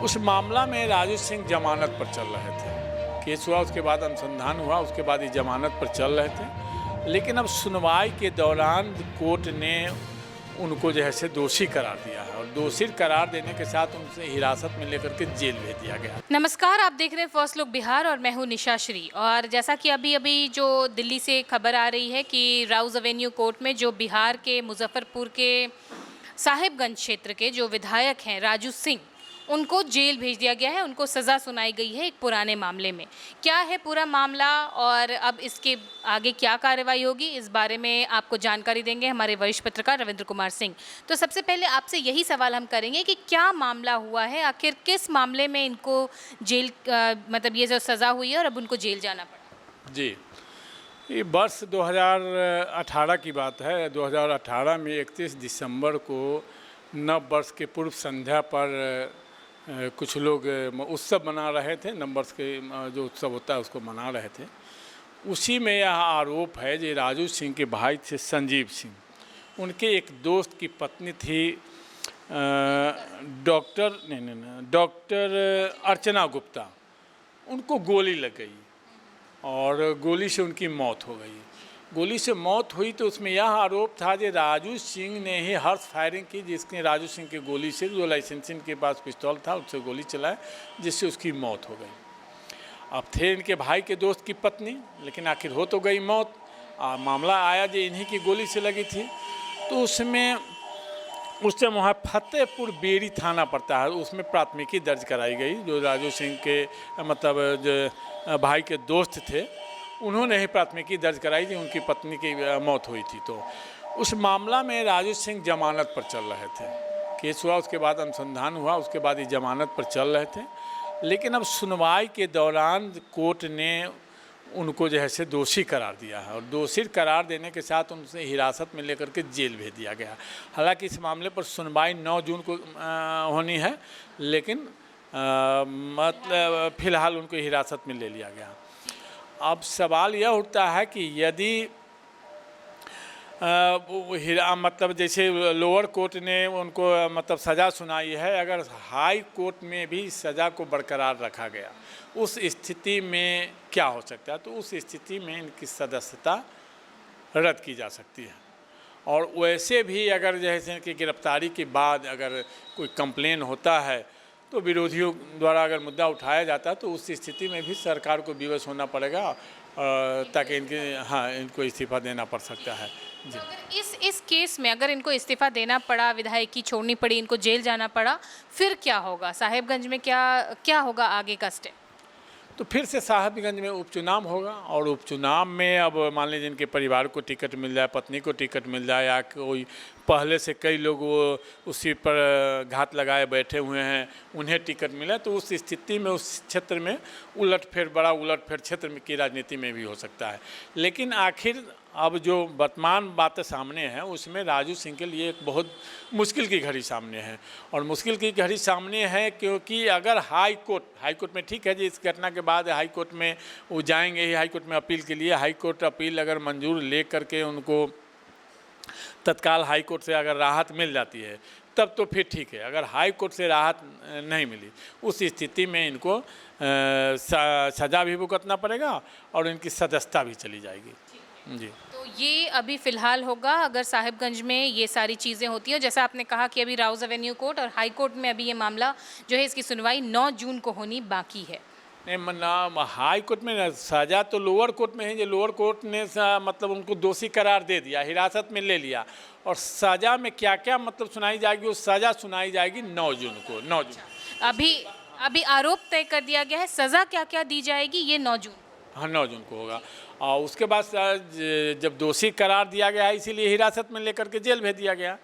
उस मामला में राजू सिंह जमानत पर चल रहे थे। केस हुआ, उसके बाद अनुसंधान हुआ, उसके बाद ये जमानत पर चल रहे थे। लेकिन अब सुनवाई के दौरान कोर्ट ने उनको जो है से दोषी करार दिया है और दोषी करार देने के साथ उनसे हिरासत में लेकर के जेल भेज दिया गया। नमस्कार, आप देख रहे हैं फर्स्ट लुक बिहार और मैं हूं निशा श्री। और जैसा कि अभी जो दिल्ली से खबर आ रही है कि राउज एवेन्यू कोर्ट में जो बिहार के मुजफ्फरपुर के साहिबगंज क्षेत्र के जो विधायक हैं राजू सिंह, उनको जेल भेज दिया गया है। उनको सज़ा सुनाई गई है एक पुराने मामले में। क्या है पूरा मामला और अब इसके आगे क्या कार्रवाई होगी, इस बारे में आपको जानकारी देंगे हमारे वरिष्ठ पत्रकार रविंद्र कुमार सिंह। तो सबसे पहले आपसे यही सवाल हम करेंगे कि क्या मामला हुआ है, आखिर किस मामले में इनको जेल मतलब ये जो सज़ा हुई है और अब उनको जेल जाना पड़ा? जी, ये वर्ष 2018 की बात है। 2018 में 31 दिसंबर को नव वर्ष के पूर्व संध्या पर कुछ लोग उत्सव मना रहे थे। नव वर्ष के जो उत्सव होता है उसको मना रहे थे। उसी में यह आरोप है जो राजू सिंह के भाई थे संजीव सिंह, उनके एक दोस्त की पत्नी थी डॉक्टर अर्चना गुप्ता। उनको गोली लग गई और गोली से उनकी मौत हो गई। गोली से मौत हुई तो उसमें यह आरोप था कि राजू सिंह ने ही हर्ष फायरिंग की, जिसने राजू सिंह की गोली से, जो लाइसेंसिंग के पास पिस्तौल था उससे गोली चलाए, जिससे उसकी मौत हो गई। अब थे इनके भाई के दोस्त की पत्नी, लेकिन आखिर हो तो गई मौत। मामला आया जो इन्हीं की गोली से लगी थी। तो उसमें उससे वहाँ फतेहपुर बेरी थाना पड़ता है, उसमें प्राथमिकी दर्ज कराई गई। जो राजू सिंह के मतलब जो भाई के दोस्त थे उन्होंने ही प्राथमिकी दर्ज कराई थी, उनकी पत्नी की मौत हुई थी। तो उस मामला में राजू सिंह जमानत पर चल रहे थे। केस हुआ, उसके बाद अनुसंधान हुआ, उसके बाद ये जमानत पर चल रहे थे। लेकिन अब सुनवाई के दौरान कोर्ट ने उनको जो है से दोषी करार दिया है और दोषी करार देने के साथ उनसे हिरासत में लेकर के जेल भेज दिया गया। हालांकि इस मामले पर सुनवाई 9 जून को होनी है, लेकिन मतलब फ़िलहाल उनको हिरासत में ले लिया गया। अब सवाल यह उठता है कि यदि मतलब जैसे लोअर कोर्ट ने उनको मतलब सज़ा सुनाई है, अगर हाई कोर्ट में भी सज़ा को बरकरार रखा गया, उस स्थिति में क्या हो सकता है? तो उस स्थिति में इनकी सदस्यता रद्द की जा सकती है। और वैसे भी अगर जैसे कि गिरफ्तारी के बाद अगर कोई कंप्लेन होता है तो विरोधियों द्वारा अगर मुद्दा उठाया जाता है तो उस स्थिति में भी सरकार को विवश होना पड़ेगा ताकि इनको इस्तीफा देना पड़ सकता है। जी, तो इस केस में अगर इनको इस्तीफा देना पड़ा, विधायकी छोड़नी पड़ी, इनको जेल जाना पड़ा, फिर क्या होगा? साहिबगंज में क्या होगा आगे का स्टेप? तो फिर से साहिबगंज में उपचुनाव होगा और उपचुनाव में अब मान लीजिए इनके परिवार को टिकट मिल जाए, पत्नी को टिकट मिल जाए, या कोई पहले से कई लोग वो उसी पर घात लगाए बैठे हुए हैं उन्हें टिकट मिला, तो उस स्थिति में उस क्षेत्र में बड़ा उलटफेर क्षेत्र में की राजनीति में भी हो सकता है। लेकिन आखिर अब जो वर्तमान बातें सामने हैं उसमें राजू सिंह के लिए एक बहुत मुश्किल की घड़ी सामने है। और मुश्किल की घड़ी सामने है क्योंकि अगर हाई कोर्ट में, ठीक है जी, इस घटना के बाद हाई कोर्ट में वो जाएंगे ही, हाई कोर्ट में अपील के लिए। हाई कोर्ट अपील अगर मंजूर ले करके उनको तत्काल हाई कोर्ट से अगर राहत मिल जाती है तब तो फिर ठीक है। अगर हाई कोर्ट से राहत नहीं मिली, उस स्थिति में इनको सज़ा भी भुगतना पड़ेगा और इनकी सदस्यता भी चली जाएगी। जी, तो ये अभी फ़िलहाल होगा अगर साहिबगंज में ये सारी चीज़ें होती हैं। जैसा आपने कहा कि अभी राउज एवेन्यू कोर्ट और हाई कोर्ट में अभी ये मामला जो है इसकी सुनवाई 9 जून को होनी बाकी है। नहीं, हाई कोर्ट में सज़ा तो लोअर कोर्ट में है। जो लोअर कोर्ट ने मतलब उनको दोषी करार दे दिया, हिरासत में ले लिया, और सज़ा में क्या क्या मतलब सुनाई जाएगी, वो सज़ा सुनाई जाएगी 9 जून को। 9 जून अभी आरोप तय कर दिया गया है, सज़ा क्या क्या दी जाएगी ये 9 जून। हाँ, 9 जून को होगा। और उसके बाद जब दोषी करार दिया गया है इसीलिए हिरासत में लेकर के जेल भेज दिया गया।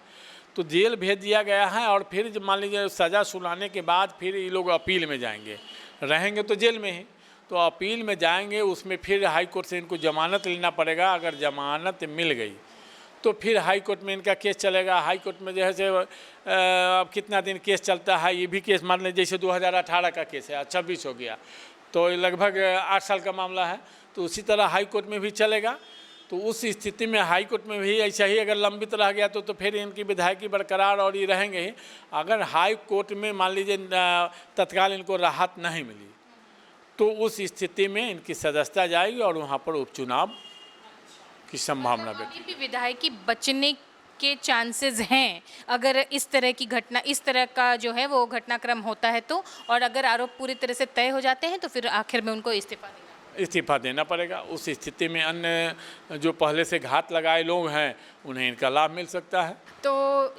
तो जेल भेज दिया गया है और फिर जब मान लीजिए सज़ा सुनाने के बाद फिर ये लोग अपील में जाएंगे, रहेंगे तो जेल में ही। तो अपील में जाएंगे, उसमें फिर हाई कोर्ट से इनको जमानत लेना पड़ेगा। अगर जमानत मिल गई तो फिर हाई कोर्ट में इनका केस चलेगा। हाई कोर्ट में जो है से अब कितना दिन केस चलता है, ये भी केस मान लीजिए जैसे 2018 का केस है, 26 हो गया तो लगभग 8 साल का मामला है। तो उसी तरह हाई कोर्ट में भी चलेगा। तो उस स्थिति में हाई कोर्ट में भी ऐसा ही अगर लंबित रह गया तो फिर इनकी विधायकी बरकरार और ये रहेंगे ही। अगर हाई कोर्ट में मान लीजिए तत्काल इनको राहत नहीं मिली तो उस स्थिति में इनकी सदस्यता जाएगी और वहाँ पर उपचुनाव की संभावना अभी भी विधायकी बचने के चांसेस हैं अगर इस तरह की घटना, इस तरह का जो है वो घटनाक्रम होता है तो, और अगर आरोप पूरी तरह से तय हो जाते हैं तो फिर आखिर में उनको इस्तीफा देना पड़ेगा। उस स्थिति में अन्य जो पहले से घात लगाए लोग हैं उन्हें इनका लाभ मिल सकता है। तो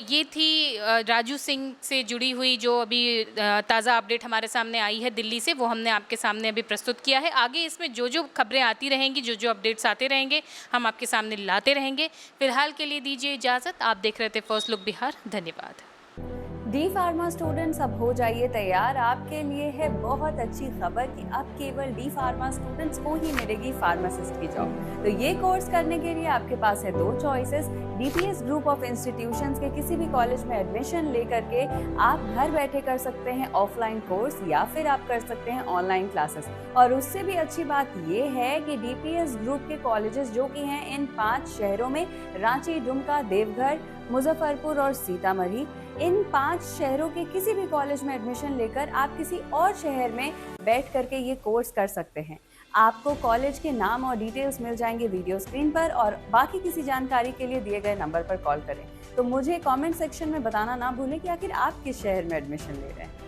ये थी राजू सिंह से जुड़ी हुई जो अभी ताज़ा अपडेट हमारे सामने आई है दिल्ली से, वो हमने आपके सामने अभी प्रस्तुत किया है। आगे इसमें जो जो खबरें आती रहेंगी, जो जो अपडेट्स आते रहेंगे, हम आपके सामने लाते रहेंगे। फिलहाल के लिए दीजिए इजाज़त। आप देख रहे थे फर्स्ट लुक बिहार। धन्यवाद। डी फार्मा स्टूडेंट्स अब हो जाइए तैयार। आपके लिए है बहुत अच्छी खबर कि अब केवल डी फार्मा स्टूडेंट्स को ही मिलेगी फार्मासिस्ट की जॉब। तो ये कोर्स करने के लिए आपके पास है दो choices. DPS group of institutions के किसी भी कॉलेज में एडमिशन लेकर के आप घर बैठे कर सकते हैं ऑफलाइन कोर्स, या फिर आप कर सकते हैं ऑनलाइन क्लासेस। और उससे भी अच्छी बात ये है कि डीपीएस ग्रुप के कॉलेजेस जो कि हैं इन 5 शहरों में, रांची, दुमका, देवघर, मुजफ्फरपुर और सीतामढ़ी, इन 5 शहरों के किसी भी कॉलेज में एडमिशन लेकर आप किसी और शहर में बैठ करके ये कोर्स कर सकते हैं। आपको कॉलेज के नाम और डिटेल्स मिल जाएंगे वीडियो स्क्रीन पर, और बाकी किसी जानकारी के लिए दिए गए नंबर पर कॉल करें। तो मुझे कमेंट सेक्शन में बताना ना भूलें कि आखिर आप किस शहर में एडमिशन ले रहे हैं।